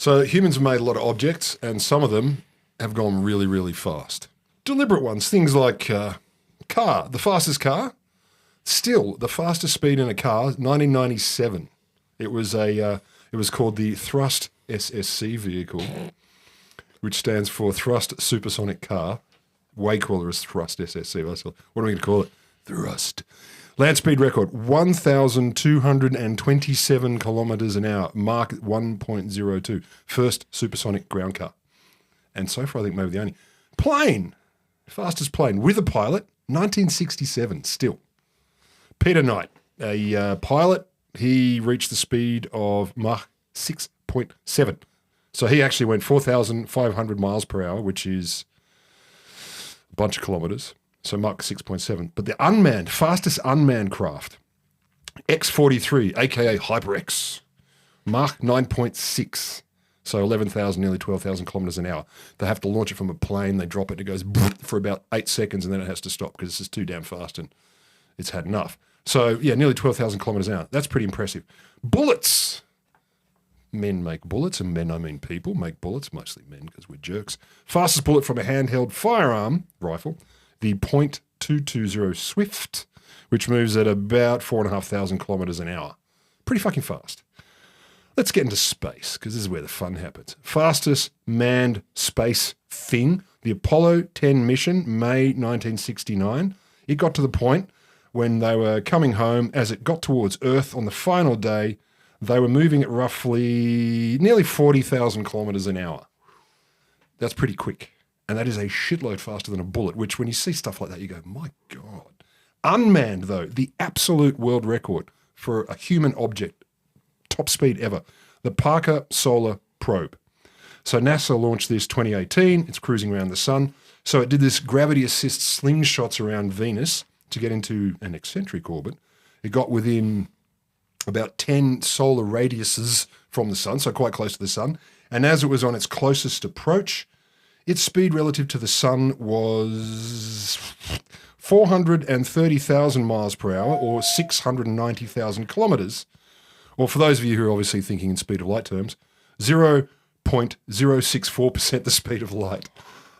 So humans have made a lot of objects, and some of them have gone really, really fast. Deliberate ones, things like car, the fastest car. Still, the fastest speed in a car, 1997. It was called the Thrust SSC vehicle, which stands for Thrust Supersonic Car. Way cooler as Thrust SSC. What are we going to call it? Thrust. Land speed record, 1,227 kilometres an hour, Mach 1.02. First supersonic ground car. And so far, I think maybe the only. Plane, fastest plane with a pilot, 1967, still. Peter Knight, a pilot, he reached the speed of Mach 6.7. So he actually went 4,500 miles per hour, which is a bunch of kilometres. So Mach 6.7. But the unmanned, fastest unmanned craft, X-43, aka HyperX, Mach 9.6. So 11,000, nearly 12,000 kilometres an hour. They have to launch it from a plane. They drop it. It goes for about 8 seconds, and then it has to stop because it's just too damn fast and it's had enough. So, yeah, nearly 12,000 kilometres an hour. That's pretty impressive. Bullets. Men make bullets, and men, I mean people, make bullets, mostly men because we're jerks. Fastest bullet from a handheld firearm rifle, the .220 Swift, which moves at about 4,500 kilometres an hour. Pretty fucking fast. Let's get into space, because this is where the fun happens. Fastest manned space thing, the Apollo 10 mission, May 1969. It got to the point when they were coming home, as it got towards Earth on the final day, they were moving at roughly nearly 40,000 kilometres an hour. That's pretty quick. And that is a shitload faster than a bullet, which when you see stuff like that, you go, my God. Unmanned, though, the absolute world record for a human object, top speed ever, the Parker Solar Probe. So NASA launched this 2018. It's cruising around the sun. So it did this gravity assist slingshots around Venus to get into an eccentric orbit. It got within about 10 solar radiuses from the sun, so quite close to the sun. And as it was on its closest approach, its speed relative to the sun was 430,000 miles per hour, or 690,000 kilometres. Or for those of you who are obviously thinking in speed of light terms, 0.064% the speed of light.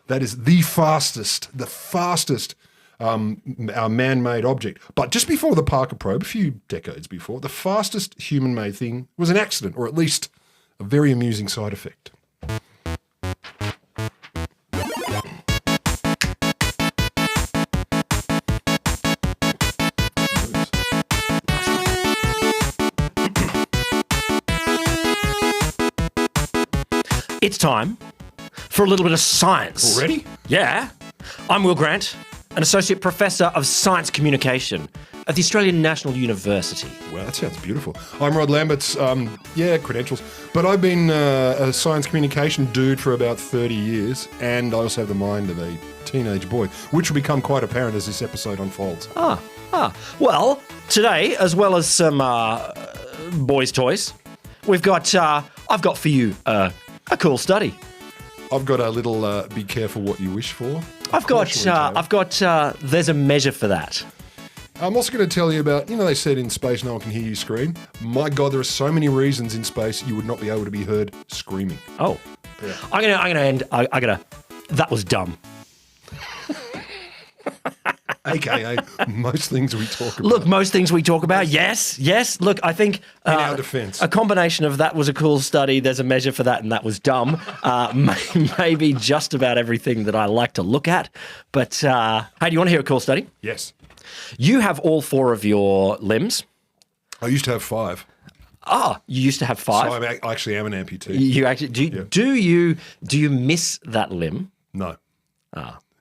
That is the fastest man-made object. But just before the Parker probe, a few decades before, the fastest human-made thing was an accident, or at least a very amusing side effect. It's time for a little bit of science. Already? Yeah. I'm Will Grant, an Associate Professor of Science Communication at the Australian National University. Wow, that sounds beautiful. I'm Rod Lambert's, credentials. But I've been a science communication dude for about 30 years, and I also have the mind of a teenage boy, which will become quite apparent as this episode unfolds. Well, today, as well as some boys' toys, we've got, I've got for you a cool study. I've got a little be careful what you wish for. I've got there's a measure for that. I'm also going to tell you about, they said in space no one can hear you scream. My God, there are so many reasons in space you would not be able to be heard screaming. Oh. Yeah. That was dumb. AKA most things we talk about. Look, most things we talk about, yes. Look, I think in our defense, a combination of that was a cool study, there's a measure for that, and that was dumb. Maybe just about everything that I like to look at. But hey, do you want to hear a cool study? Yes. You have all 4 of your limbs. I used to have 5. You used to have 5. So I actually am an amputee. You actually do you miss that limb? No.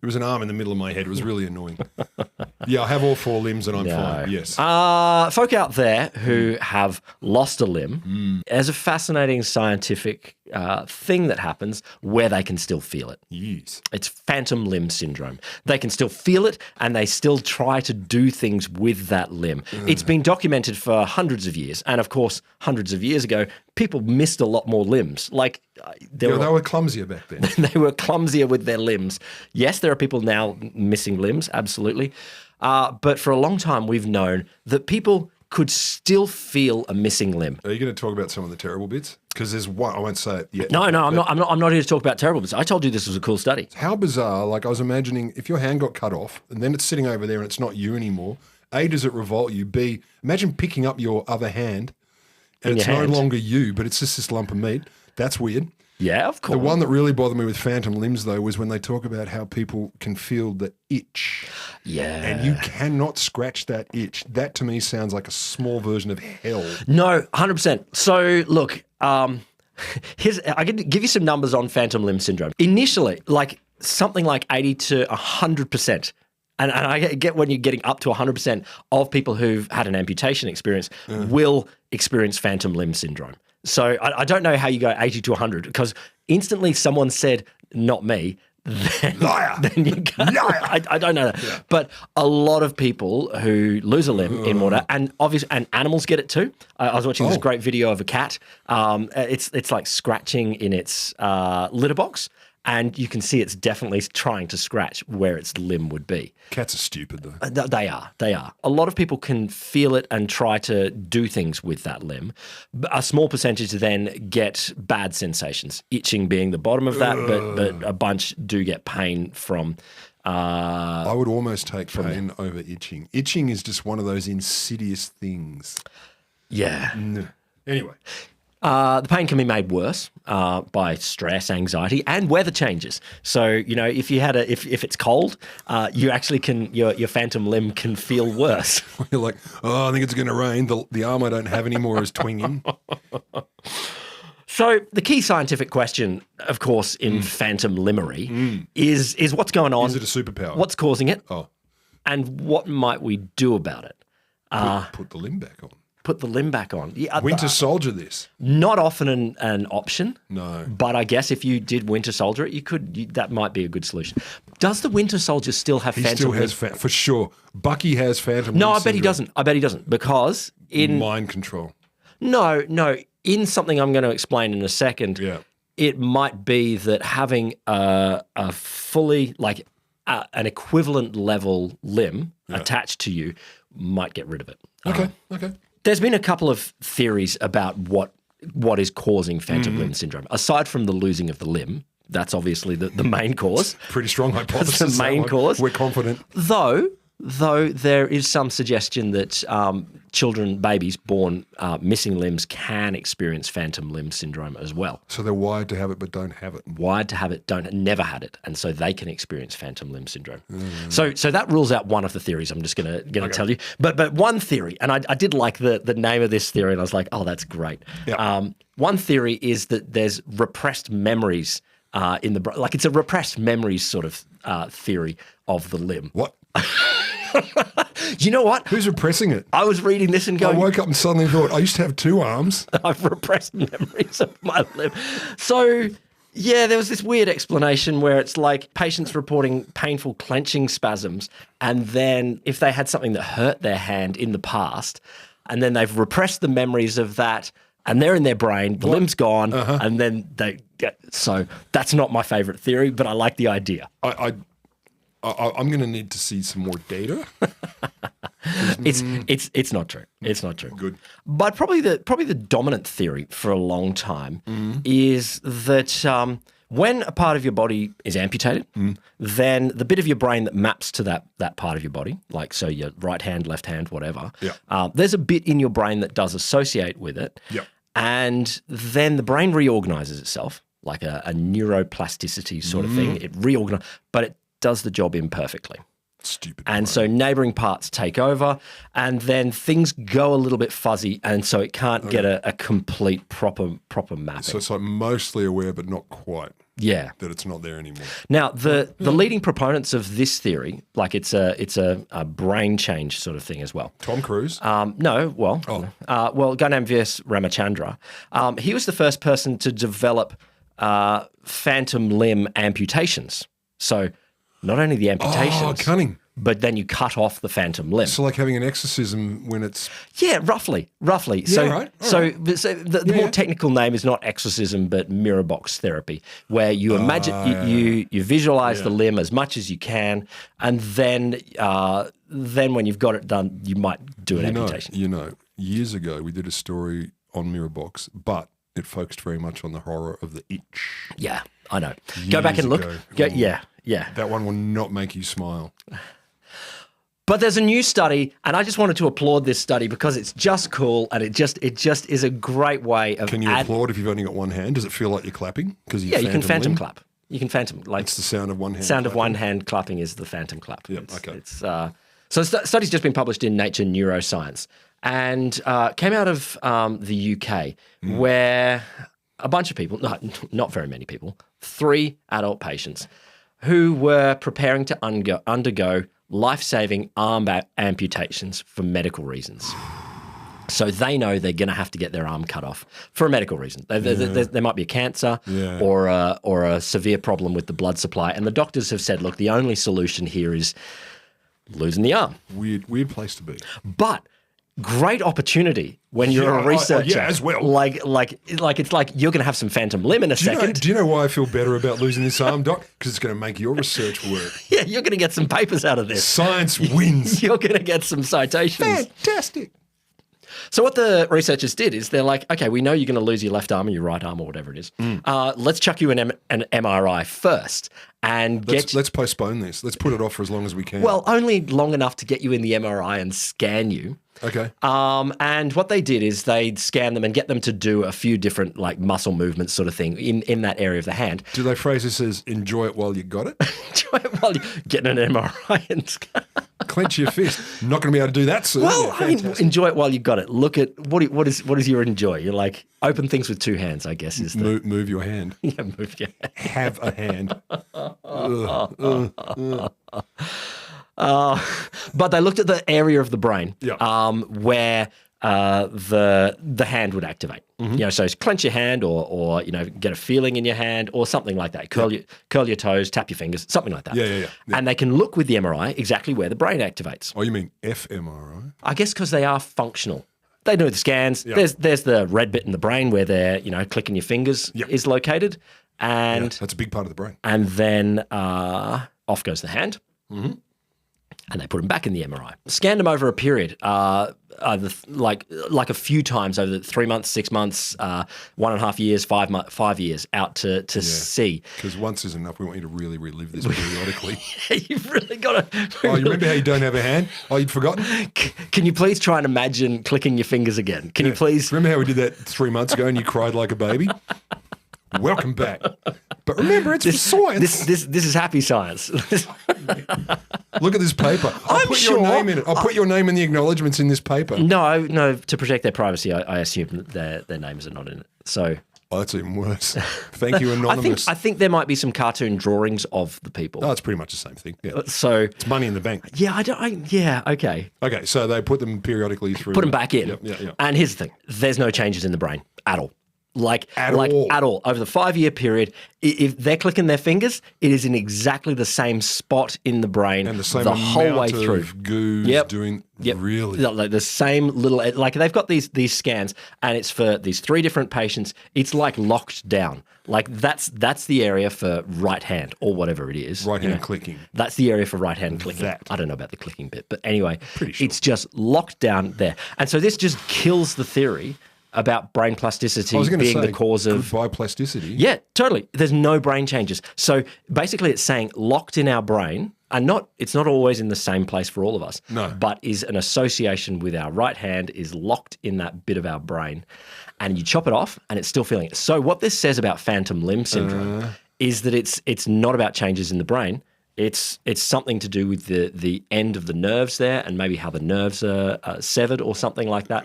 It was an arm in the middle of my head. It was really annoying. Yeah, I have all 4 limbs and I'm fine. Yes. Folk out there who have lost a limb, there's a fascinating scientific thing that happens where they can still feel it. Yes. It's phantom limb syndrome. They can still feel it and they still try to do things with that limb. It's been documented for hundreds of years. And of course, hundreds of years ago, people missed a lot more limbs. Like they were clumsier back then. They were clumsier with their limbs. Yes, there are people now missing limbs, absolutely. But for a long time, we've known that people could still feel a missing limb. Are you going to talk about some of the terrible bits? Because there's one, I won't say it yet. No, I'm not here to talk about terrible bits. I told you this was a cool study. How bizarre. Like, I was imagining if your hand got cut off and then it's sitting over there and it's not you anymore, A, does it revolt you? B, imagine picking up your other hand and it's no longer you, but it's just this lump of meat. That's weird. Yeah, of course. The one that really bothered me with phantom limbs, though, was when they talk about how people can feel the itch. Yeah. And you cannot scratch that itch. That, to me, sounds like a small version of hell. No, 100%. So, look, I can give you some numbers on phantom limb syndrome. Initially, like something like 80 to 100%. And I get when you're getting up to 100% of people who've had an amputation experience will experience phantom limb syndrome. So I don't know how you go 80 to 100 because instantly someone said, not me, Liar. then you go. I don't know that. Yeah. But a lot of people who lose a limb in water, and obviously, and animals get it too. I was watching this great video of a cat. It's like scratching in its litter box. And you can see it's definitely trying to scratch where its limb would be. Cats are stupid, though. They are. A lot of people can feel it and try to do things with that limb. A small percentage then get bad sensations, itching being the bottom of that, but a bunch do get pain from... I would almost take pain over itching. Itching is just one of those insidious things. Yeah. Anyway. The pain can be made worse by stress, anxiety, and weather changes. So, you know, if you had if it's cold, you actually can your phantom limb can feel worse. You're like, oh, I think it's going to rain. The arm I don't have anymore is twinging. So the key scientific question, of course, in phantom limbery is what's going on? Is it a superpower? What's causing it? Oh, and what might we do about it? put the limb back on. Put the limb back on. Yeah, Winter Soldier this. Not often an option. No. But I guess if you did Winter Soldier it, that might be a good solution. Does the Winter Soldier still have He phantom still has, for sure. Bucky has phantom No, limb I bet he syndrome. doesn't. I bet he doesn't because in... Mind control. No. In something I'm going to explain in a second, it might be that having a fully, like an equivalent level limb attached to you might get rid of it. Okay. There's been a couple of theories about what is causing phantom limb syndrome. Aside from the losing of the limb, that's obviously the main cause. Pretty strong hypothesis. That's the main cause. We're confident. Though there is some suggestion that babies born missing limbs can experience phantom limb syndrome as well. So they're wired to have it but don't have it. Wired to have it, never had it, and so they can experience phantom limb syndrome. So that rules out one of the theories I'm just going to tell you. But one theory, and I did like the name of this theory, and I was like, oh, that's great. Yep. One theory is that there's repressed memories in the brain. Like it's a repressed memories sort of theory of the limb. What? You know what? Who's repressing it? I was reading this and going... I woke up and suddenly thought, I used to have two arms. I've repressed memories of my limb. So, yeah, there was this weird explanation where it's like patients reporting painful clenching spasms, and then if they had something that hurt their hand in the past, and then they've repressed the memories of that, and they're in their brain, the limb's gone, and then they get... So that's not my favourite theory, but I like the idea. I'm going to need to see some more data. It's not true. It's not true. Good. But probably the dominant theory for a long time is that when a part of your body is amputated, then the bit of your brain that maps to that part of your body, like so your right hand, left hand, whatever, there's a bit in your brain that does associate with it. Yep. And then the brain reorganizes itself like a neuroplasticity sort of thing. It reorganizes, but it does the job imperfectly. Stupid. And so neighbouring parts take over, and then things go a little bit fuzzy, and so it can't get a complete proper mapping. So it's like mostly aware, but not quite. Yeah. That it's not there anymore. Now, the leading proponents of this theory, like it's a brain change sort of thing as well. Tom Cruise? No, well, Gautam V.S. Ramachandra. He was the first person to develop phantom limb amputations. So not only the amputations, cunning. but then you cut off the phantom limb. So like having an exorcism when it's... Yeah, roughly. Yeah, So, right. so the more technical name is not exorcism, but mirror box therapy, where you imagine, you visualize the limb as much as you can, and then then when you've got it done, you might do an amputation. Years ago we did a story on Mirrorbox, but it focused very much on the horror of the itch. Yeah, I know. Go back and look. Yeah. That one will not make you smile. But there's a new study, and I just wanted to applaud this study because it's just cool, and it just is a great way of. Can you applaud if you've only got one hand? Does it feel like you're clapping? Yeah, you can phantom clap. You can phantom it's the sound of one hand. Sound of one hand clapping is the phantom clap. Yeah. Okay. So the study's just been published in Nature Neuroscience, and came out of the UK, where a bunch of people, not very many people, 3 adult patients, who were preparing to undergo life-saving arm amputations for medical reasons. So they know they're going to have to get their arm cut off for a medical reason. There might be a cancer or a severe problem with the blood supply. And the doctors have said, look, the only solution here is losing the arm. Weird place to be. But great opportunity when you're a researcher. Yeah, as well. Like it's like you're going to have some phantom limb in a second. Do you know why I feel better about losing this arm, Doc? Because it's going to make your research work. Yeah, you're going to get some papers out of this. Science wins. You're going to get some citations. Fantastic. So what the researchers did is they're like, okay, we know you're going to lose your left arm or your right arm or whatever it is. Let's chuck you an MRI first and let's postpone this. Let's put it off for as long as we can. Well, only long enough to get you in the MRI and scan you. Okay. And what they did is they'd scan them and get them to do a few different like muscle movements sort of thing in that area of the hand. Do they phrase this as enjoy it while you got it? Enjoy it while you're getting an MRI and scan. Clench your fist. Not going to be able to do that soon. Well, I mean, enjoy it while you got it. Look at what is your enjoy? You're like open things with 2 hands, I guess is the move your hand. Yeah, move your hand. Have a hand. But they looked at the area of the brain where the hand would activate. So clench your hand or get a feeling in your hand or something like that. Curl your toes, tap your fingers, something like that. Yeah. And they can look with the MRI exactly where the brain activates. Oh, you mean fMRI? I guess because they are functional. They do the scans. Yep. There's the red bit in the brain where they're clicking your fingers is located, and that's a big part of the brain. And then off goes the hand. Mm-hmm. And they put them back in the MRI. Scanned them over a period, like a few times over the 3 months, 6 months, 1.5 years, 5 years out to see. Because once is enough. We want you to really relive this periodically. You've really got to. Oh, you remember how you don't have a hand? Oh, you'd forgotten? Can you please try and imagine clicking your fingers again? Can you please? Remember how we did that 3 months ago and you cried like a baby? Welcome back. But remember, it's science. This is happy science. Look at this paper. I'll put your name in it. I'll put your name in the acknowledgements in this paper. No, to protect their privacy, I assume their names are not in it. So. Oh, that's even worse. Thank you, Anonymous. I think there might be some cartoon drawings of the people. Oh, it's pretty much the same thing. Yeah. So it's money in the bank. Yeah, okay. Okay, so they put them periodically through. Put them back in. Yeah. And here's the thing. There's no changes in the brain at all. At all. Over the 5-year period, if they're clicking their fingers, it is in exactly the same spot in the brain and the same whole way of through. Goo doing really like the same little like they've got these scans and it's for these 3 different patients. It's like locked down. Like that's the area for right hand or whatever it is. Right hand clicking. That's the area for right hand clicking. I don't know about the clicking bit, but anyway, pretty sure. It's just locked down there. And so this just kills the theory about brain plasticity being the cause of goodbye plasticity. Yeah, totally. There's no brain changes. So basically it's saying locked in our brain, and it's not always in the same place for all of us. No. But is an association with our right hand is locked in that bit of our brain. And you chop it off and it's still feeling it. So what this says about phantom limb syndrome is that it's not about changes in the brain. It's something to do with the end of the nerves there and maybe how the nerves are severed or something like that.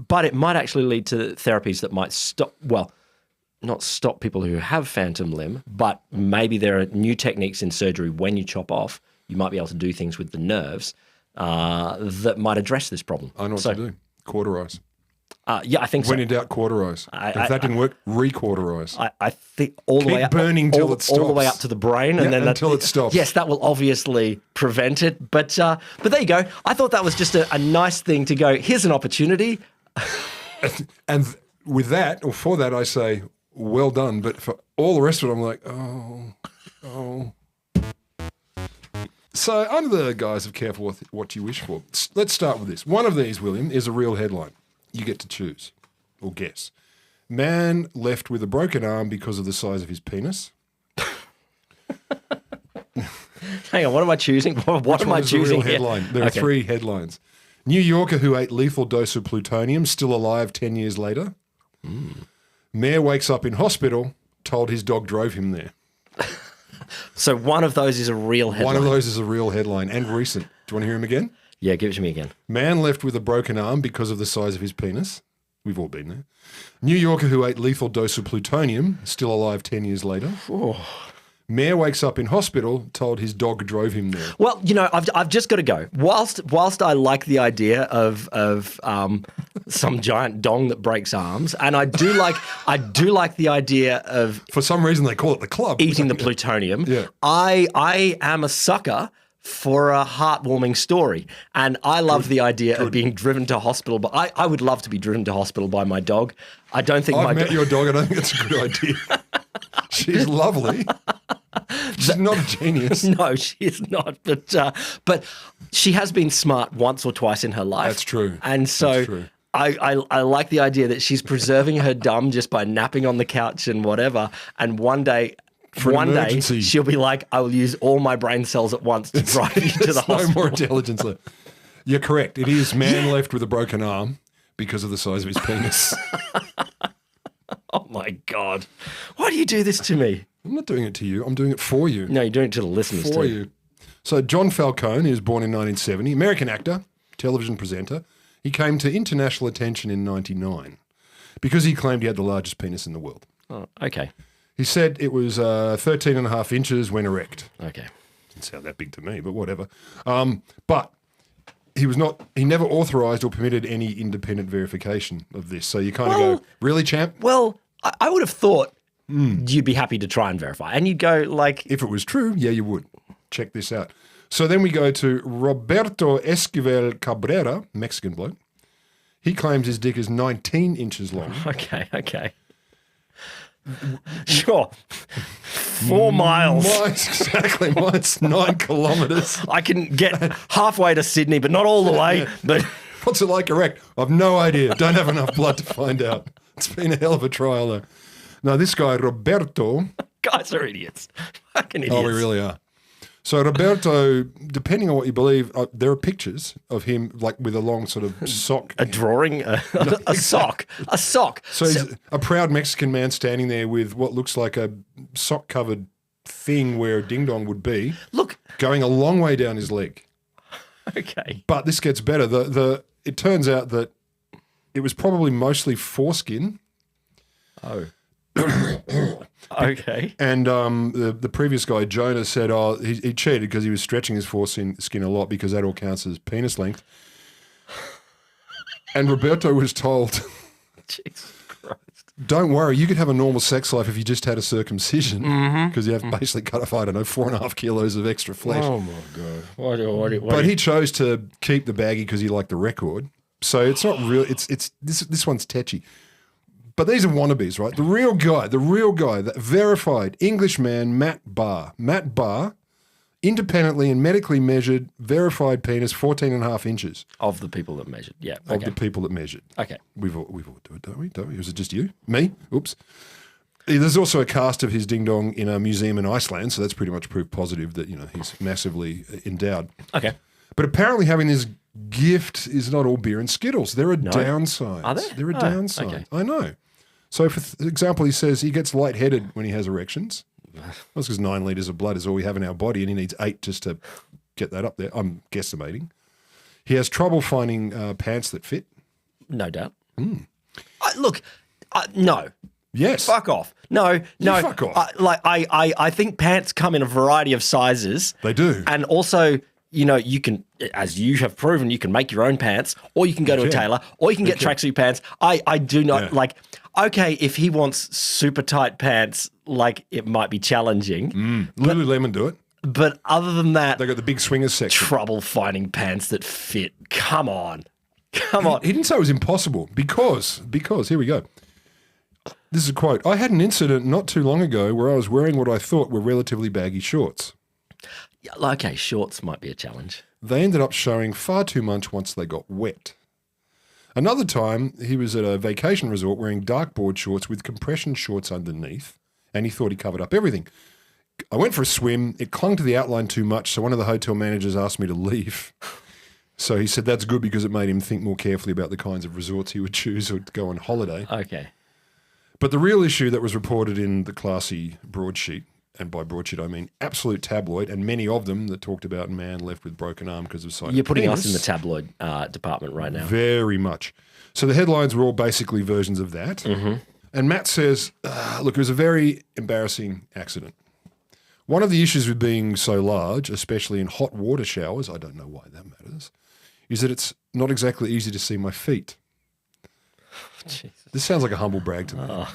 But it might actually lead to therapies that might not stop people who have phantom limb, but maybe there are new techniques in surgery when you chop off, you might be able to do things with the nerves that might address this problem. I know what to do. Cauterize. I think so. When in doubt, cauterize. If that didn't work, re-cauterize. I think all the way up, burning till it stops. All the way up to the brain, and then until it stops. Yes, that will obviously prevent it. But there you go. I thought that was just a nice thing to go. Here's an opportunity. And with that, or for that, I say, well done. But for all the rest of it, I'm like, oh. So under the guise of careful with what you wish for, let's start with this. One of these, William, is a real headline. You get to choose or guess. Man left with a broken arm because of the size of his penis. Hang on, what am I choosing? What am I choosing here? Headline. There are 3 headlines. New Yorker who ate lethal dose of plutonium, still alive 10 years later. Mayor wakes up in hospital, told his dog drove him there. So one of those is a real headline. One of those is a real headline and recent. Do you want to hear him again? Yeah, give it to me again. Man left with a broken arm because of the size of his penis. We've all been there. New Yorker who ate lethal dose of plutonium, still alive 10 years later. Oh. Mayor wakes up in hospital, told his dog drove him there. Well, I've just got to go. Whilst I like the idea of some giant dong that breaks arms, and I do like the idea of, for some reason they call it the club, eating the plutonium. Yeah. I am a sucker for a heartwarming story, and I love the idea of being driven to hospital. But I would love to be driven to hospital by my dog. I don't think I've met your dog. I don't think it's a good idea. She's lovely. She's not a genius. No, she is not. But she has been smart once or twice in her life. That's true. And so That's true. I like the idea that she's preserving her dumb just by napping on the couch and whatever. And one day she'll be like, I will use all my brain cells at once to drive you to the hospital. No more intelligence left. You're correct. It is man left with a broken arm because of the size of his penis. Oh my God. Why do you do this to me? I'm not doing it to you. I'm doing it for you. No, you're doing it to the listeners For too. you. So John Falcone, he was born in 1970, American actor, television presenter. He came to international attention in 1999 because he claimed he had the largest penis in the world. Oh, okay. He said it was 13 and a half inches when erect. Okay. Didn't sound that big to me, but whatever. But he never authorised or permitted any independent verification of this. So you kind of go, really, champ? Well, I would have thought you'd be happy to try and verify. And you'd go like... If it was true, yeah, you would. Check this out. So then we go to Roberto Esquivel Cabrera, Mexican bloke. He claims his dick is 19 inches long. Okay. Sure. 4 miles. Exactly. Mine's 9 kilometres. I can get halfway to Sydney, but not all the way. But what's it like erect? I've no idea. Don't have enough blood to find out. It's been a hell of a trial, though. Now, this guy, Roberto... Guys are idiots. Fucking idiots. Oh, we really are. So Roberto, depending on what you believe, there are pictures of him like with a long sort of sock. A drawing? A sock. A sock. So he's a proud Mexican man standing there with what looks like a sock-covered thing where a ding-dong would be. Look. Going a long way down his leg. Okay. But this gets better. It turns out that it was probably mostly foreskin. Oh. Okay. And the previous guy, Jonah, said he cheated because he was stretching his foreskin a lot because that all counts as penis length. And Roberto was told, Jesus Christ. Don't worry, you could have a normal sex life if you just had a circumcision because you have basically cut off, 4.5 kilos of extra flesh. Oh, my God. But he chose to keep the baggie because he liked the record. So it's not real. This one's tetchy. But these are wannabes, right? The real guy, that verified Englishman, Matt Barr, independently and medically measured, verified penis, 14.5 inches. Of the people that measured, yeah. Of the people that measured. Okay. We've all do it, don't we? Don't we? Was it just you? Me? Oops. There's also a cast of his ding-dong in a museum in Iceland, so that's pretty much proof positive that, he's massively endowed. Okay. But apparently having this gift is not all beer and Skittles. There are downsides. Are there? There are downsides. Okay. I know. So, for example, he says he gets lightheaded when he has erections. That's because 9 litres of blood is all we have in our body, and he needs 8 just to get that up there. I'm guesstimating. He has trouble finding pants that fit. No doubt. Look, no. Yes. Fuck off. No. Fuck off. I think pants come in a variety of sizes. They do. And also, you can, as you have proven, you can make your own pants, or you can go to a tailor, or you can get tracksuit pants. I do not okay, if he wants super tight pants, it might be challenging. Lululemon do it. But other than that, they got the big swingers section. Trouble finding pants that fit. Come on. He didn't say it was impossible because here we go. This is a quote. I had an incident not too long ago where I was wearing what I thought were relatively baggy shorts. Yeah, okay, shorts might be a challenge. They ended up showing far too much once they got wet. Another time, he was at a vacation resort wearing dartboard shorts with compression shorts underneath, and he thought he covered up everything. I went for a swim. It clung to the outline too much, so one of the hotel managers asked me to leave. So he said that's good because it made him think more carefully about the kinds of resorts he would choose or to go on holiday. Okay. But the real issue that was reported in the classy broadsheet, and by broadsheet I mean absolute tabloid, and many of them that talked about man left with broken arm because of sight. You're putting us in the tabloid department right now. Very much. So the headlines were all basically versions of that. Mm-hmm. And Matt says, look, it was a very embarrassing accident. One of the issues with being so large, especially in hot water showers, I don't know why that matters, is that it's not exactly easy to see my feet. Jesus. This sounds like a humble brag to me.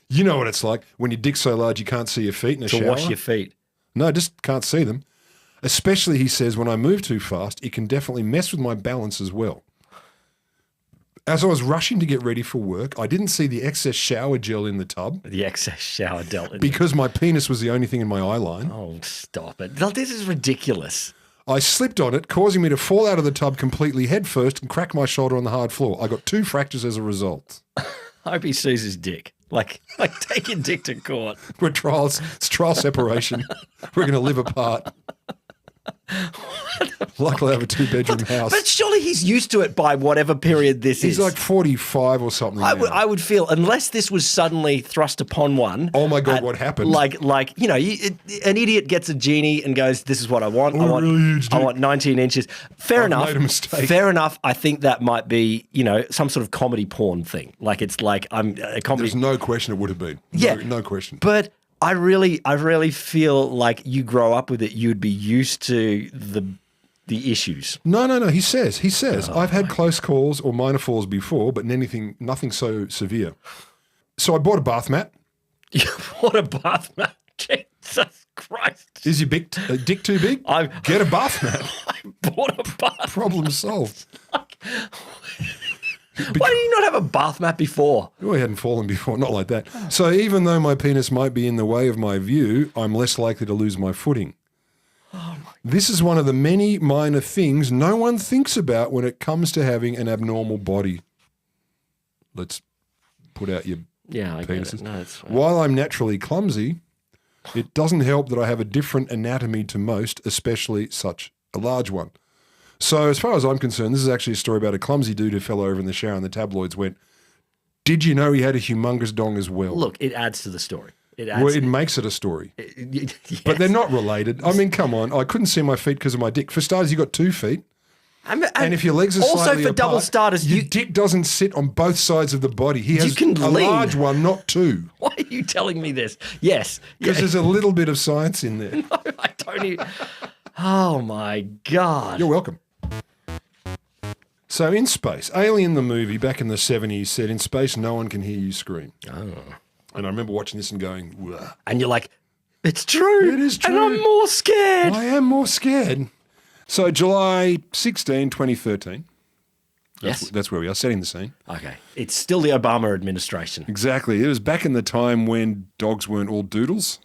You know what it's like when your dick's so large you can't see your feet in a shower. To wash your feet. No, just can't see them. Especially, he says, when I move too fast, it can definitely mess with my balance as well. As I was rushing to get ready for work, I didn't see the excess shower gel in the tub. The excess shower gel. Because my penis was the only thing in my eye line. Oh, stop it. This is ridiculous. I slipped on it, causing me to fall out of the tub completely head first and crack my shoulder on the hard floor. I got 2 fractures as a result. I hope he sees his dick. Like take your dick to court. It's trial separation. We're going to live apart. Luckily, I have a 2-bedroom house. But surely he's used to it by whatever period this is. He's like 45 or something. I would feel, unless this was suddenly thrust upon one. Oh my God, what happened? Like an idiot gets a genie and goes, "This is what I want. I want 19 inches." Fair enough. Made a mistake. Fair enough. I think that might be, some sort of comedy porn thing. Like it's like I'm a comedy. There's no question it would have been. Yeah, no question. But I really feel like you grow up with it. You'd be used to the issues. No. He says, I've had close calls or minor falls before, but nothing so severe. So I bought a bath mat. You bought a bath mat? Jesus Christ. Is your dick too big? Get a bath mat. I bought a bath Problem solved. Why did you not have a bath mat before? Well, he hadn't fallen before, not like that. So even though my penis might be in the way of my view, I'm less likely to lose my footing. This is one of the many minor things no one thinks about when it comes to having an abnormal body. Let's put out your I penises. get it. No, it's fine. While I'm naturally clumsy, it doesn't help that I have a different anatomy to most, especially such a large one. So as far as I'm concerned, this is actually a story about a clumsy dude who fell over in the shower and the tabloids went, did you know he had a humongous dong as well? Look, it adds to the story. It makes it a story. Yes. But they're not related. I mean, come on. I couldn't see my feet because of my dick. For starters, you got 2 feet. And if your legs are also slightly for double apart, starters, your dick doesn't sit on both sides of the body. He has can a lean. large one, not 2. Why are you telling me this? Yes. Because there's a little bit of science in there. No, I don't even. Oh, my God. You're welcome. So in space, Alien the movie back in the 70s said, in space, no one can hear you scream. Oh. And I remember watching this and going, whoa. And you're like, it's true. It is true. And I'm more scared. I am more scared. So July 16, 2013. That's where we are, setting the scene. Okay. It's still the Obama administration. Exactly. It was back in the time when dogs weren't all doodles.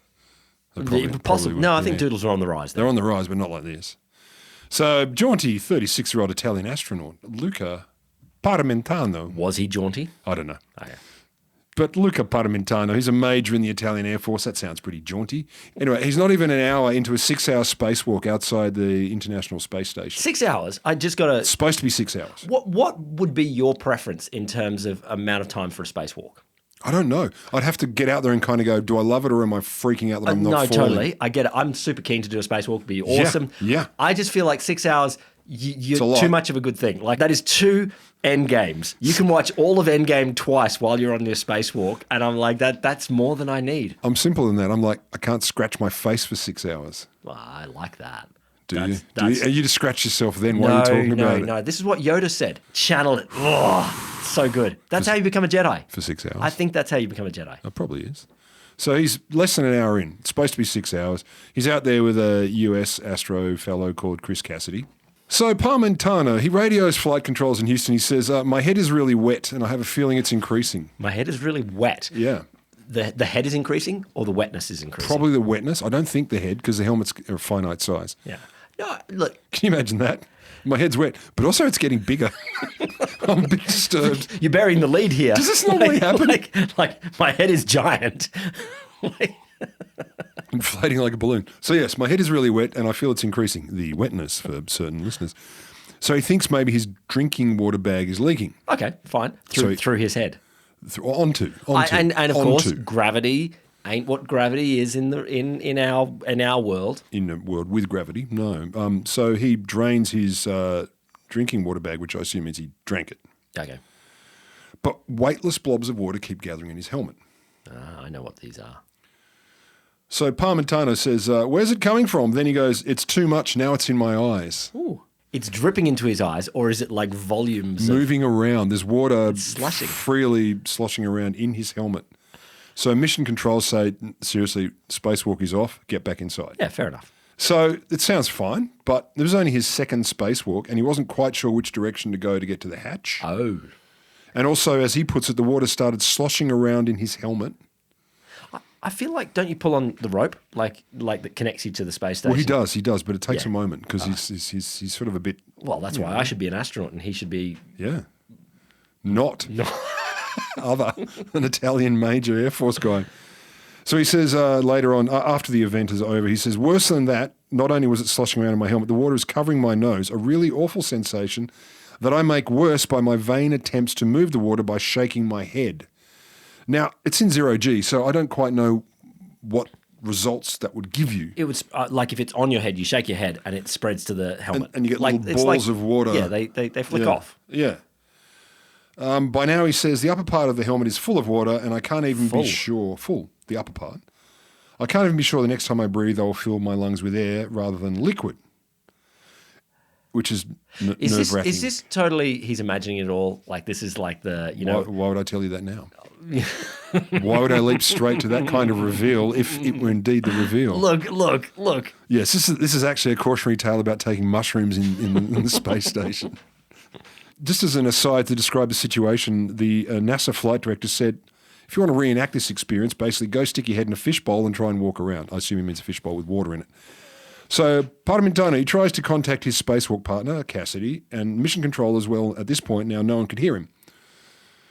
Possibly. No, I think doodles are on the rise. They're on the rise, but not like this. So jaunty 36-year-old Italian astronaut, Luca Parmentano. Was he jaunty? I don't know. Okay. But Luca Parmentano, he's a major in the Italian Air Force. That sounds pretty jaunty. Anyway, he's not even an hour into a 6-hour spacewalk outside the International Space Station. 6 hours? I just got to... It's supposed to be 6 hours. What would be your preference in terms of amount of time for a spacewalk? I don't know. I'd have to get out there and kind of go, do I love it or am I freaking out that I'm not falling? No, totally. I get it. I'm super keen to do a spacewalk. It'd be awesome. Yeah. I just feel like 6 hours, you're too much of a good thing. Like that is 2 Endgames. You can watch all of Endgame twice while you're on your spacewalk, and I'm like, that's more than I need. I'm simple than that. I'm like, I can't scratch my face for 6 hours. Well, I like that. Do you? And you just scratch yourself then while you're talking about it? No. This is what Yoda said. Channel it. Oh, so good. That's how you become a Jedi. For 6 hours? I think that's how you become a Jedi. It probably is. So he's less than an hour in. It's supposed to be 6 hours. He's out there with a US astro fellow called Chris Cassidy. So Parmentano, he radios flight controls in Houston. He says, my head is really wet and I have a feeling it's increasing. My head is really wet. Yeah. the head is increasing or the wetness is increasing? Probably the wetness. I don't think the head because the helmet's a finite size. Yeah. No, look. Can you imagine that? My head's wet, but also it's getting bigger. I'm a bit disturbed. You're burying the lead here. Does this normally happen? Like my head is giant. Inflating like a balloon. So yes, my head is really wet and I feel it's increasing, the wetness for certain listeners. So he thinks maybe his drinking water bag is leaking. Okay, fine. Through his head. Onto. And of course, gravity ain't what gravity is in our world. In a world with gravity, no. So he drains his drinking water bag, which I assume means he drank it. Okay. But weightless blobs of water keep gathering in his helmet. I know what these are. So Parmitano says, where's it coming from? Then he goes, it's too much, now it's in my eyes. Ooh. It's dripping into his eyes, or is it like volumes? Moving around. There's water slushing. freely sloshing around in his helmet. So mission controls say, seriously, spacewalk is off, get back inside. Yeah, fair enough. So it sounds fine, but it was only his second spacewalk and he wasn't quite sure which direction to go to get to the hatch. Oh. And also, as he puts it, the water started sloshing around in his helmet. I feel like, don't you pull on the rope, like that connects you to the space station? Well, he does, but it takes a moment because he's sort of a bit... Well, that's why I should be an astronaut and he should be... Yeah. Not other, an Italian major Air Force guy. So he says later on, after the event is over, he says, worse than that, not only was it sloshing around in my helmet, the water is covering my nose, a really awful sensation that I make worse by my vain attempts to move the water by shaking my head. Now, it's in 0G, so I don't quite know what results that would give you. It would, like if it's on your head, you shake your head and it spreads to the helmet. And you get little balls of water. Yeah, they flick off. Yeah. By now, he says, the upper part of the helmet is full of water and I can't even be sure. Full, the upper part. I can't even be sure the next time I breathe, I'll fill my lungs with air rather than liquid, which is nerve-wracking. Is this totally, he's imagining it all? Like this is like the, Why would I tell you that now? Why would I leap straight to that kind of reveal if it were indeed the reveal? Look. Yes, this is actually a cautionary tale about taking mushrooms in the space station. Just as an aside to describe the situation, the NASA flight director said, if you want to reenact this experience, basically go stick your head in a fishbowl and try and walk around. I assume he means a fishbowl with water in it. So Parmitano, he tries to contact his spacewalk partner, Cassidy, and mission control as well. At this point, now no one could hear him.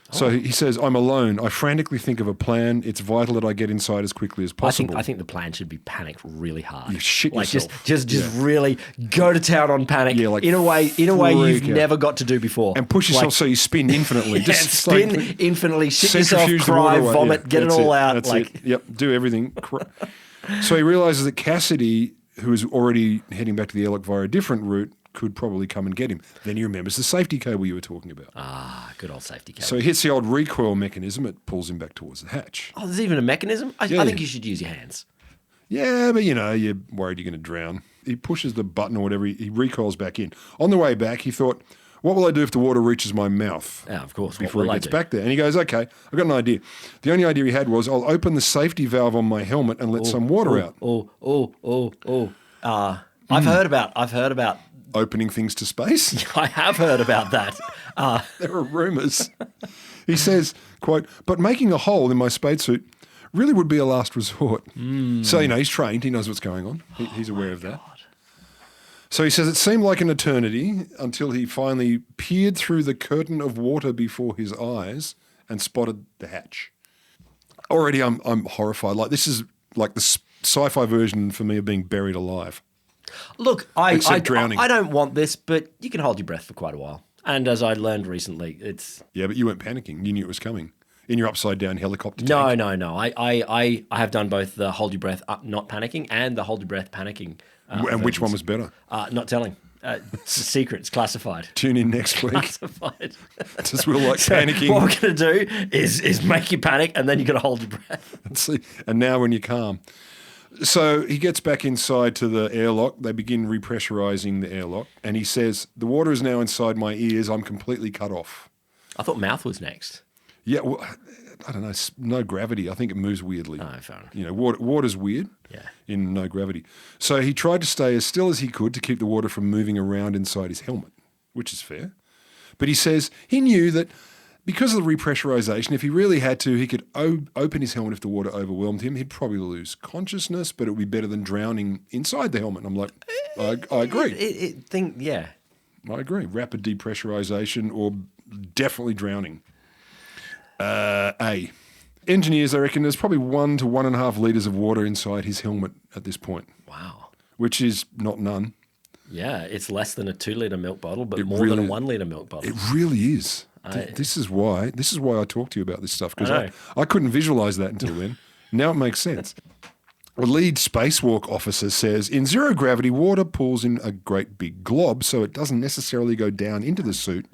So he says, I'm alone. I frantically think of a plan. It's vital that I get inside as quickly as possible. I think the plan should be panic really hard. You shit yourself. Just really go to town on panic. Yeah, like in a way you've never got to do. Before. And push yourself so you spin infinitely. Just spin infinitely, shit yourself, cry, vomit, get it all out. That's it. Yep, do everything. So he realizes that Cassidy, who is already heading back to the airlock via a different route, could probably come and get him. Then he remembers the safety cable you were talking about. Ah, good old safety cable. So he hits the old recoil mechanism. It pulls him back towards the hatch. Oh, there's even a mechanism? I think you should use your hands. Yeah, but you're worried you're going to drown. He pushes the button or whatever. He recoils back in. On the way back, he thought, what will I do if the water reaches my mouth? Yeah, of course. Before he gets back there. And he goes, okay, I've got an idea. The only idea he had was, I'll open the safety valve on my helmet and let some water out. I've heard about opening things to space? I have heard about that. There are rumours. He says, quote, but making a hole in my spacesuit really would be a last resort. So, he's trained. He knows what's going on. He's aware of that. God. So he says it seemed like an eternity until he finally peered through the curtain of water before his eyes and spotted the hatch. Already I'm horrified. Like this is like the sci-fi version for me of being buried alive. Look, I drowning. I don't want this, but you can hold your breath for quite a while. And as I learned recently, it's... Yeah, but you weren't panicking. You knew it was coming. In your upside-down helicopter tank. No. I have done both the hold your breath not panicking and the hold your breath panicking. And which one was better? Not telling. It's a secret. It's classified. Tune in next week. Classified. Does Will like panicking? What we're going to do is make you panic and then you've got to hold your breath. See, and now when you're calm. So he gets back inside to the airlock. They begin repressurizing the airlock. And he says, the water is now inside my ears. I'm completely cut off. I thought mouth was next. Yeah, well, I don't know. No gravity. I think it moves weirdly. Oh, fine. Water's weird in no gravity. So he tried to stay as still as he could to keep the water from moving around inside his helmet, which is fair. But he says he knew that because of the repressurization, if he really had to, he could open his helmet if the water overwhelmed him. He'd probably lose consciousness, but it would be better than drowning inside the helmet. And I'm like, I agree. I agree. Rapid depressurization or definitely drowning. A. Engineers, I reckon, there's probably 1 to 1.5 litres of water inside his helmet at this point. Wow. Which is not none. Yeah, it's less than a 2-litre milk bottle, but more than a 1-litre milk bottle. It really is. This is why I talk to you about this stuff, because I couldn't visualise that until then. Now it makes sense. A lead spacewalk officer says, in zero gravity, water pools in a great big glob, so it doesn't necessarily go down into the suit,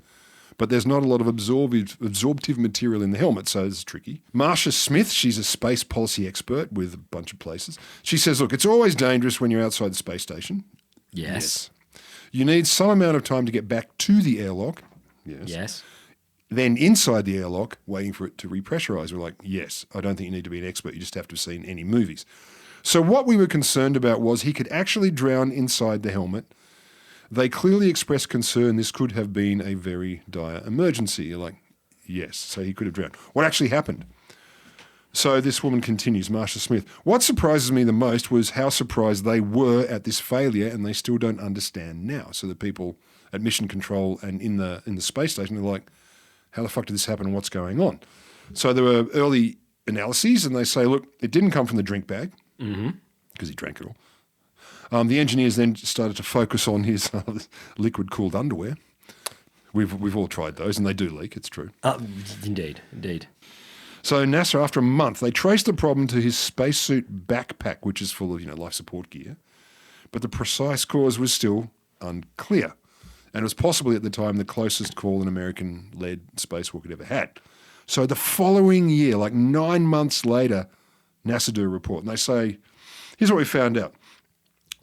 but there's not a lot of absorptive material in the helmet, so it's tricky. Marcia Smith, she's a space policy expert with a bunch of places. She says, look, it's always dangerous when you're outside the space station. Yes. You need some amount of time to get back to the airlock. Yes. Then inside the airlock, waiting for it to repressurize. We're like, yes, I don't think you need to be an expert. You just have to have seen any movies. So what we were concerned about was he could actually drown inside the helmet. They clearly expressed concern this could have been a very dire emergency. You're like, yes, so he could have drowned. What actually happened? So this woman continues, Marcia Smith. What surprises me the most was how surprised they were at this failure, and they still don't understand now. So the people at mission control and in the space station, they're like, how the fuck did this happen and what's going on? So there were early analyses, and they say, look, it didn't come from the drink bag because he drank it all. The engineers then started to focus on his liquid-cooled underwear. We've all tried those, and they do leak, it's true. Indeed. So NASA, after a month, they traced the problem to his spacesuit backpack, which is full of life support gear. But the precise cause was still unclear. And it was possibly at the time the closest call an American-led spacewalk had ever had. So the following year, like 9 months later, NASA do a report, and they say, here's what we found out.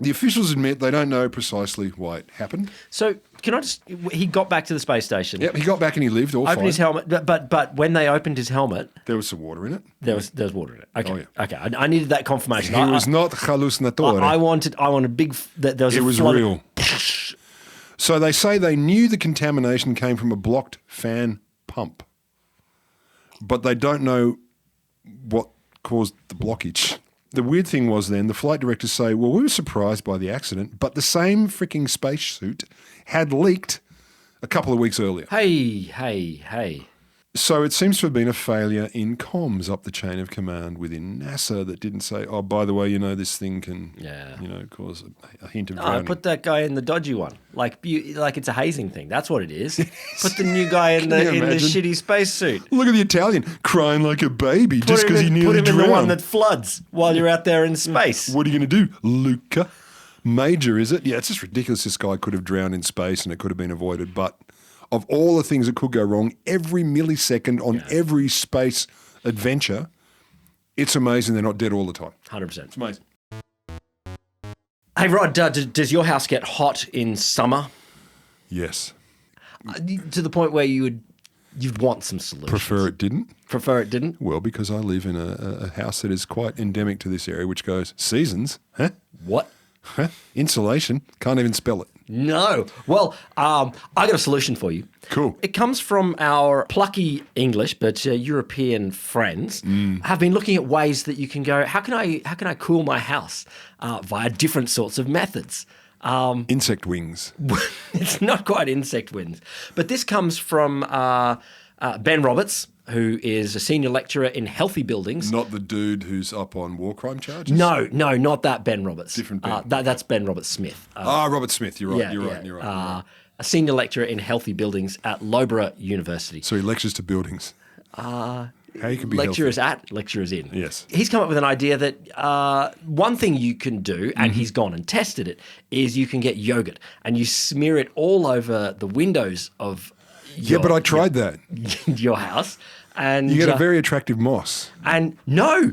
The officials admit they don't know precisely why it happened. So can I just... He got back to the space station. Yep, he got back and he lived all fine. Opened his helmet, but when they opened his helmet... There was some water in it. There was water in it. Okay, Oh, yeah. okay. I needed that confirmation. He was not hallucinatory. I wanted big... There was it was real. So they say they knew the contamination came from a blocked fan pump, but they don't know what caused the blockage. The weird thing was then the flight directors say, well, we were surprised by the accident, but the same freaking spacesuit had leaked a couple of weeks earlier. Hey. So it seems to have been a failure in comms up the chain of command within NASA that didn't say, oh, by the way, this thing can, cause a hint of drowning. Put that guy in the dodgy one. Like it's a hazing thing. That's what it is. Put the new guy in the shitty spacesuit. Look at the Italian crying like a baby just because he nearly drowned. Put him in the one that floods while you're out there in space. What are you going to do, Luca? Major, is it? Yeah, it's just ridiculous. This guy could have drowned in space and it could have been avoided, but... Of all the things that could go wrong, every millisecond on every space adventure, it's amazing they're not dead all the time. 100%. It's amazing. Hey, Rod, does your house get hot in summer? Yes. To the point where you'd want some solutions. Prefer it didn't? Well, because I live in a house that is quite endemic to this area, which goes, seasons? Huh? What? Huh? Insulation? Can't even spell it. No. Well, I got a solution for you. Cool. It comes from our plucky English but European friends. Have been looking at ways that you can go, how can I cool my house via different sorts of methods? Insect wings. It's not quite insect wings. But this comes from Ben Roberts, who is a senior lecturer in healthy buildings. Not the dude who's up on war crime charges? No, not that Ben Roberts. Different Ben. That's Ben Robert Smith. Robert Smith. You're right. You're right. A senior lecturer in healthy buildings at Loughborough University. So he lectures to buildings. How you can be lecturers healthy. Lecturers in. Yes. He's come up with an idea that one thing you can do, and he's gone and tested it, is you can get yogurt and you smear it all over the windows of but I tried that. Your house. And you get a very attractive moss. And no.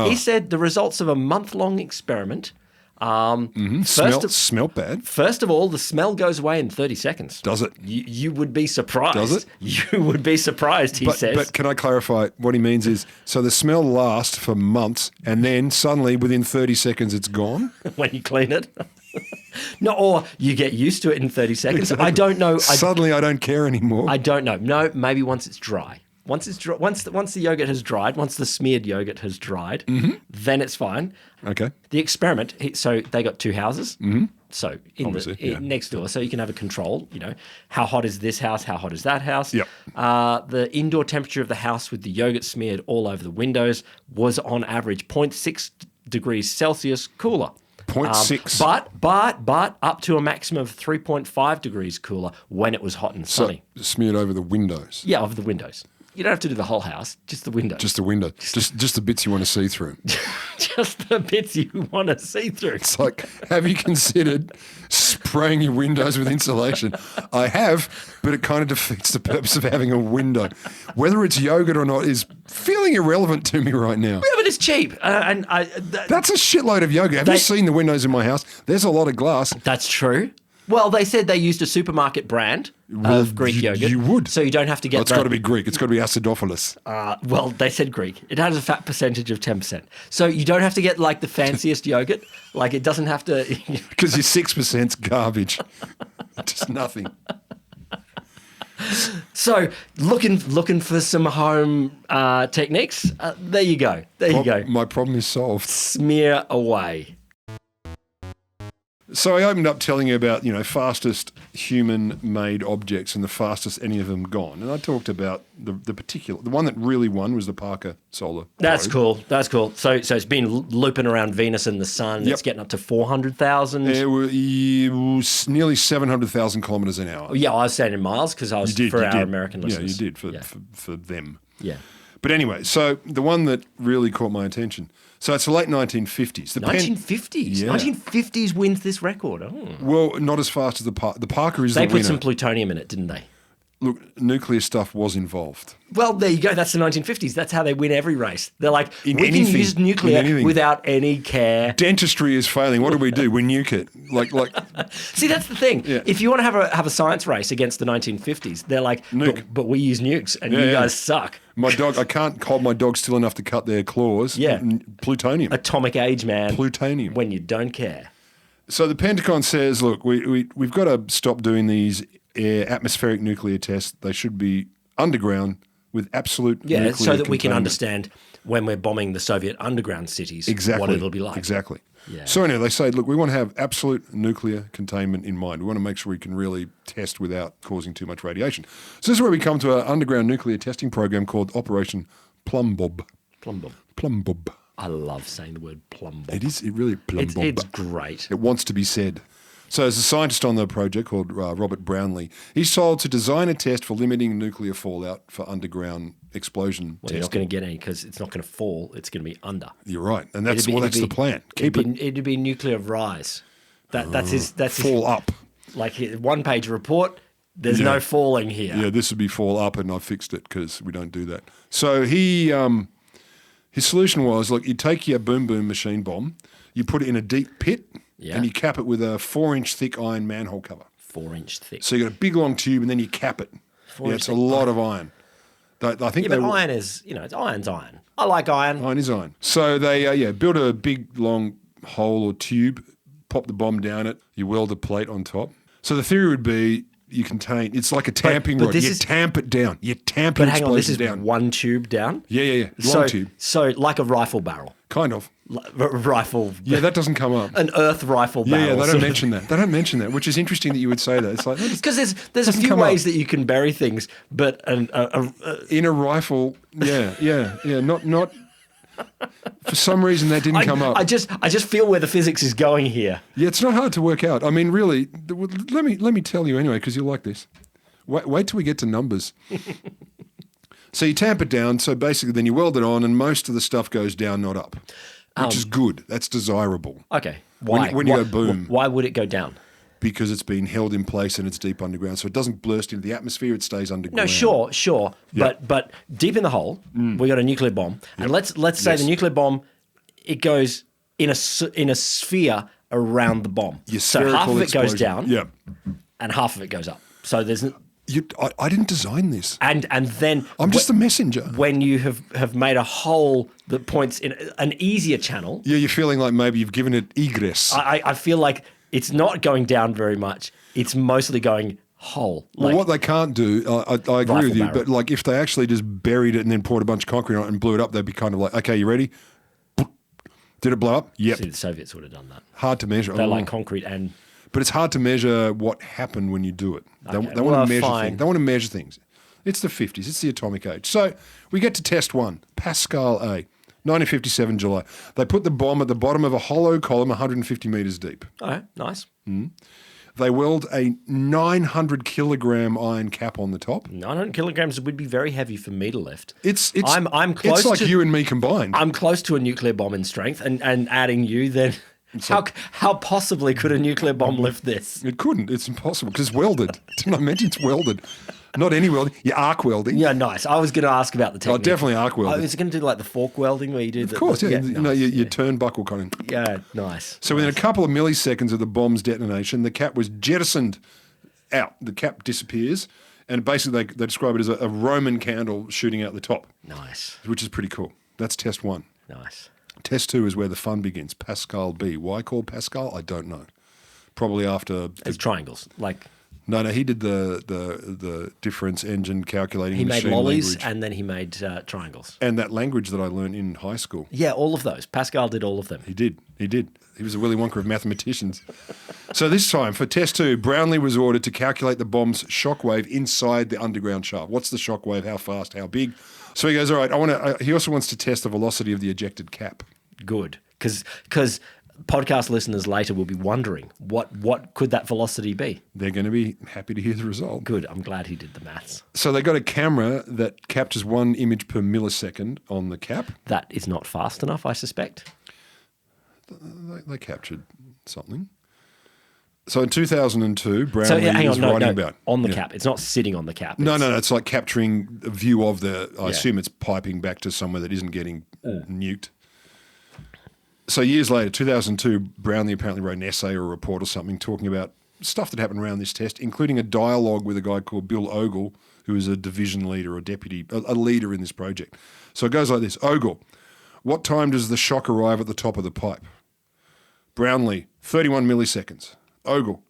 He said the results of a month-long experiment. Smelt bad. First of all, the smell goes away in 30 seconds. Does it? You would be surprised. Does it? You would be surprised, he says. But can I clarify? What he means is, so the smell lasts for months and then suddenly within 30 seconds it's gone? When you clean it? No, or you get used to it in 30 seconds. Exactly. I don't know. Suddenly I don't care anymore. I don't know. No, maybe once it's dry. Once the yogurt has dried, once the smeared yogurt has dried, then it's fine. Okay. The experiment. So they got two houses. So next door, so you can have a control. How hot is this house? How hot is that house? Yep. The indoor temperature of the house with the yogurt smeared all over the windows was on average 0.6 degrees Celsius cooler. 0.6. But up to a maximum of 3.5 degrees cooler when it was hot and sunny. So smeared over the windows. Yeah, over the windows. You don't have to do the whole house, just the windows. Just the window. Just the bits you want to see through. Just the bits you want to see through. It's like, have you considered spraying your windows with insulation? I have, but it kind of defeats the purpose of having a window. Whether it's yogurt or not is feeling irrelevant to me right now. Yeah, but it's cheap. That's a shitload of yogurt. Have you seen the windows in my house? There's a lot of glass. That's true. Well, they said they used a supermarket brand of Greek yogurt. You would. So you don't have to get It's got to be Greek. It's got to be acidophilus. Well, they said Greek. It has a fat percentage of 10%. So you don't have to get like the fanciest yogurt. Like it doesn't have to... Because your 6%'s garbage. Just nothing. So looking for some home techniques. There you go. There you go. My problem is solved. Smear away. So I opened up telling you about, fastest human-made objects and the fastest any of them gone. And I talked about the one that really won was the Parker Solar That's Probe. cool. That's cool. So it's been looping around Venus and the sun. Yep. It's getting up to 400,000. It was nearly 700,000 kilometres an hour. Yeah, I was saying in miles because I was for our American listeners. Yeah, you did for them. Yeah. But anyway, so the one that really caught my attention. So it's the late 1950s. 1950s? Yeah. 1950s wins this record. Oh. Well, not as fast as the Parker. The Parker is the They winner. put some plutonium in it, didn't they? Look, nuclear stuff was involved. Well, there you go. That's the 1950s. That's how they win every race. They're like, we can use In nuclear anything. without any care. Dentistry is failing. What do? We nuke it. Like. See, that's the thing. Yeah. If you want to have a science race against the 1950s, they're like, Nuke. but we use nukes and you guys suck. My dog, I can't hold my dog still enough to cut their claws. Yeah. Plutonium. Atomic age, man. Plutonium. When you don't care. So the Pentagon says, look, we've got to stop doing these atmospheric nuclear tests. They should be underground with absolute nuclear so that we can containment. understand when we're bombing the Soviet underground cities what it'll be like. Exactly. Yeah. So anyway, they say, look, we want to have absolute nuclear containment in mind. We want to make sure we can really test without causing too much radiation. So this is where we come to our underground nuclear testing program called Operation Plum Bob. Plum bob. Plum Bob. I love saying the word plum bob. It really Plum Bob. It's great. It wants to be said. So there's a scientist on the project called Robert Brownlee. He's told to design a test for limiting nuclear fallout for underground explosion Well, you're not going to get any because it's not going to fall. It's going to be under. You're right. And that's the plan. It'd be nuclear rise. That's his fall up. Like his one-page report, there's no falling here. Yeah, this would be fall up, and I fixed it because we don't do that. So his solution was, look, you take your boom boom machine bomb, you put it in a deep pit, and you cap it with a 4-inch thick iron manhole cover. 4-inch thick. So you got a big long tube, and then you cap it. It's a lot of iron. I think but iron is, iron's iron. I like iron. Iron is iron. So they built a big long hole or tube, pop the bomb down it, you weld a plate on top. So the theory would be it's like a tamping rod. You tamp it down. You tamp But your hang on, this explosion is down. one tube down? Yeah. Long tube. So like a rifle barrel. Kind of. Rifle. Yeah, that doesn't come up. An earth rifle barrel. Yeah, they don't mention that. They don't mention that, which is interesting that you would say that. It's like because there's a few ways that you can bury things, but in a rifle, yeah. Not. For some reason, that didn't come up. I just feel where the physics is going here. Yeah, it's not hard to work out. I mean, really, let me tell you anyway, because you'll like this. Wait till we get to numbers. So you tamp it down. So basically, then you weld it on, and most of the stuff goes down, not up, which is good. That's desirable. Okay. Why? When you go boom. Why would it go down? Because it's been held in place and it's deep underground, so it doesn't burst into the atmosphere. It stays underground. No, sure. Yeah. But deep in the hole, we got a nuclear bomb, and let's say the nuclear bomb, it goes in a sphere around the bomb. So half of it goes down, and half of it goes up. So there's. I didn't design this. And then I'm just the messenger. When you have made a hole that points in an easier channel. Yeah, you're feeling like maybe you've given it egress. I feel like It's not going down very much. It's mostly going whole. Well, what they can't do, I agree with you, barrel. but like if they actually just buried it and then poured a bunch of concrete on it and blew it up, they'd be kind of like, okay, you ready? Did it blow up? Yep. See, the Soviets would have done that. Hard to measure. They like concrete and... But it's hard to measure what happened when you do it. They Okay, want well, to measure fine. things. They want to measure things. It's the 50s. It's the atomic age. So we get to test one, Pascal A, 1957 July. They put the bomb at the bottom of a hollow column 150 metres deep. Oh, nice. They weld a 900 kilogram iron cap on the top. 900 kilograms would be very heavy for me to lift. I'm close It's like to, you and me combined. I'm close to a nuclear bomb in strength, and adding you, then how possibly could a nuclear bomb lift this? It couldn't. It's impossible because it's welded. Didn't I mention it's welded? Not any welding. You're arc welding. Yeah, nice. I was going to ask about the technique. Oh, definitely arc welding. I was going to do like the fork welding where you do Of course, yeah. You know, your turnbuckle kind of. Yeah, nice. So within a couple of milliseconds of the bomb's detonation, the cap was jettisoned out. The cap disappears, and basically they describe it as a Roman candle shooting out the top. Nice. Which is pretty cool. That's test one. Nice. Test two is where the fun begins. Pascal B. Why called Pascal? I don't know. Probably after... It's triangles. Like... No, he did the difference engine calculating. He made machine lollies language. and then he made triangles. And that language that I learned in high school. Yeah, all of those. Pascal did all of them. He did. He was a Willy Wonka of mathematicians. So this time, for test two, Brownlee was ordered to calculate the bomb's shockwave inside the underground shaft. What's the shockwave? How fast? How big? So he goes, all right, he also wants to test the velocity of the ejected cap. Good. Because podcast listeners later will be wondering, what could that velocity be? They're going to be happy to hear the result. Good. I'm glad he did the maths. So they got a camera that captures 1 image per millisecond on the cap. That is not fast enough, I suspect. They captured something. So in 2002, Brownlee was writing about... On the cap. It's not sitting on the cap. No. It's like capturing a view of the... I assume it's piping back to somewhere that isn't getting nuked. So years later, 2002, Brownlee apparently wrote an essay or a report or something talking about stuff that happened around this test, including a dialogue with a guy called Bill Ogle, who is a division leader or a leader in this project. So it goes like this. Ogle, what time does the shock arrive at the top of the pipe? Brownlee, 31 milliseconds. Ogle,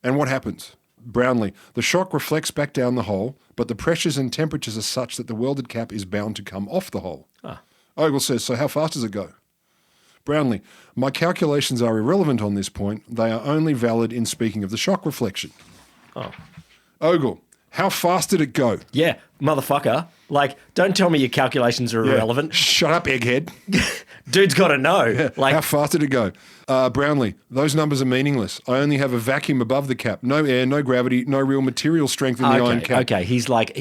and what happens? Brownlee, the shock reflects back down the hole, but the pressures and temperatures are such that the welded cap is bound to come off the hole. Ogle says, so how fast does it go? Brownlee, my calculations are irrelevant on this point. They are only valid in speaking of the shock reflection. Ogle, how fast did it go? Yeah, motherfucker. Like, don't tell me your calculations are irrelevant. Shut up, egghead. Dude's got to know. Yeah. Like, how fast did it go? Brownlee, those numbers are meaningless. I only have a vacuum above the cap. No air, no gravity, no real material strength in the iron cap. Okay, he's like,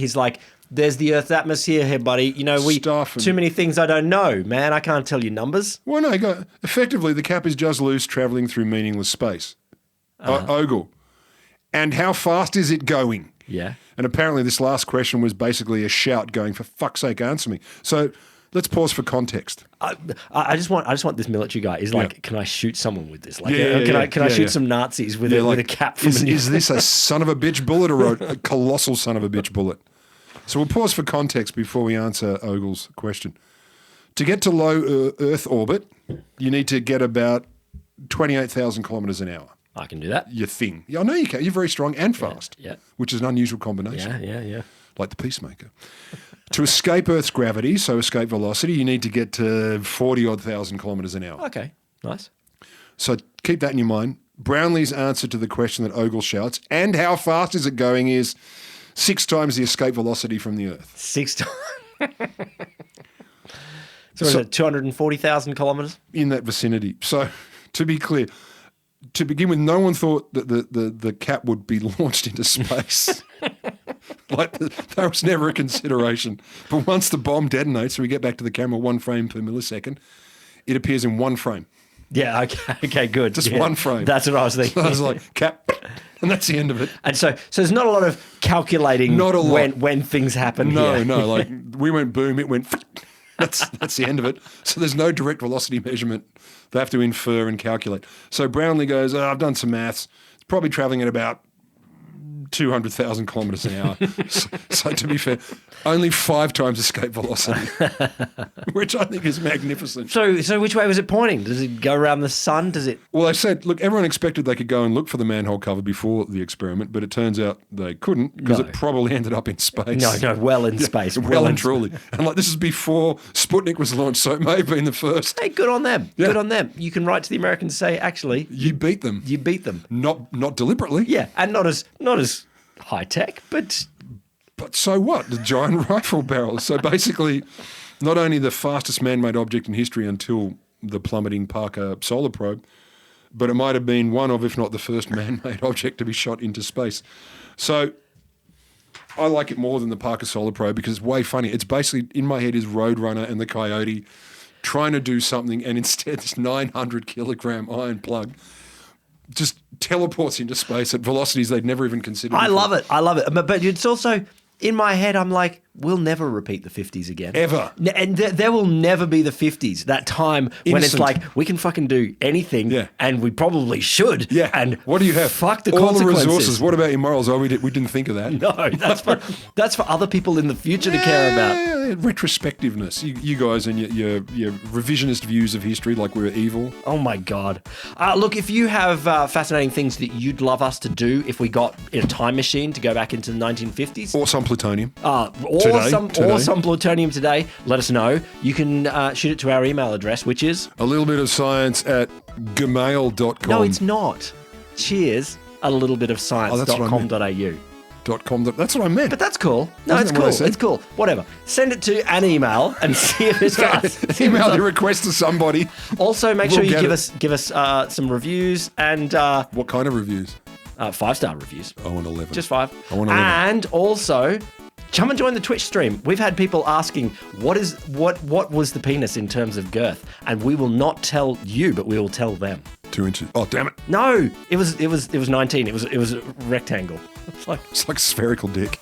there's the Earth's atmosphere here, buddy. You know, too many things I don't know, man. I can't tell you numbers. Well, no, effectively, the cap is just loose travelling through meaningless space. Ogle, and how fast is it going? Yeah. And apparently this last question was basically a shout going, for fuck's sake, answer me. So let's pause for context. I just want this military guy. He's like, can I shoot someone with this? Like, Yeah, can I shoot some Nazis with a cap from is this a son of a bitch bullet or a colossal son of a bitch bullet? So we'll pause for context before we answer Ogle's question. To get to low Earth orbit, you need to get about 28,000 kilometres an hour. I can do that. Your thing. Yeah, I know you can. You're very strong and fast, Yeah. which is an unusual combination. Yeah. Like the Peacemaker. To escape Earth's gravity, so escape velocity, you need to get to 40-odd thousand kilometres an hour. Okay, nice. So keep that in your mind. Brownlee's answer to the question that Ogle shouts, and how fast is it going, is 6 times the escape velocity from the Earth. 6 times. So is it 240,000 kilometres? In that vicinity. So to be clear, to begin with, no one thought that the cap would be launched into space. That was never a consideration. But once the bomb detonates, so we get back to the camera 1 frame per millisecond, it appears in 1 frame. Yeah, okay, good. Just 1 frame. That's what I was thinking. So I was like, cap, and that's the end of it. And so there's not a lot of calculating when things happen here. No, like we went boom, it went, that's the end of it. So there's no direct velocity measurement. They have to infer and calculate. So Brownlee goes, I've done some maths. It's probably travelling at about 200,000 kilometres an hour. So to be fair, only 5 times escape velocity, which I think is magnificent. So which way was it pointing? Does it go around the sun? Does it? Well, they said, look, everyone expected they could go and look for the manhole cover before the experiment, but it turns out they couldn't because No. it probably ended up in space. No, well in space. Well in and truly. And like this is before Sputnik was launched, so it may have been the first. Hey, good on them. Yeah. Good on them. You can write to the Americans and say, actually, You beat them. you beat them. Not deliberately. Yeah, and not as high tech, but But so what? The giant rifle barrels. So basically, not only the fastest man-made object in history until the plummeting Parker solar probe, but it might have been one of, if not the first man-made object to be shot into space. So I like it more than the Parker solar probe because it's way funny. It's basically, in my head, is Roadrunner and the Coyote trying to do something, and instead this 900-kilogram iron plug just teleports into space at velocities they'd never even considered. I before. love it. I love it. But it's also, in my head, I'm like, we'll never repeat the 50s again. Ever. And there will never be the 50s, that time when it's Innocent. like, we can fucking do anything, Yeah. and we probably should. Yeah. And what do you have? Fuck the All consequences. the resources. What about your morals? Oh, we didn't think of that. No, that's for other people in the future to care about. Yeah, retrospectiveness. You guys and your revisionist views of history, like we're evil. Oh my God. Look, if you have fascinating things that you'd love us to do if we got in a time machine to go back into the 1950s, Or some plutonium. or Today. some plutonium today, let us know. You can shoot it to our email address, which is... A little bit of science at gmail.com. No, it's not. Cheers, a little bit of that's what I meant. science.com.au. .com. That's what I meant. But that's cool. No, Wasn't it's that what I cool. said? It's cool. Whatever. Send it to an email and see if it's us. See if Email it's your us. request to somebody. Also, make We'll sure you get give it. us some reviews and What kind of reviews? 5-star reviews. I want 11. Just 5. I want 11. And also, come and join the Twitch stream. We've had people asking, what was the penis in terms of girth? And we will not tell you, but we will tell them. 2 inches. Oh, damn it. No, it was 19. It was a rectangle. It's like It's like a spherical dick.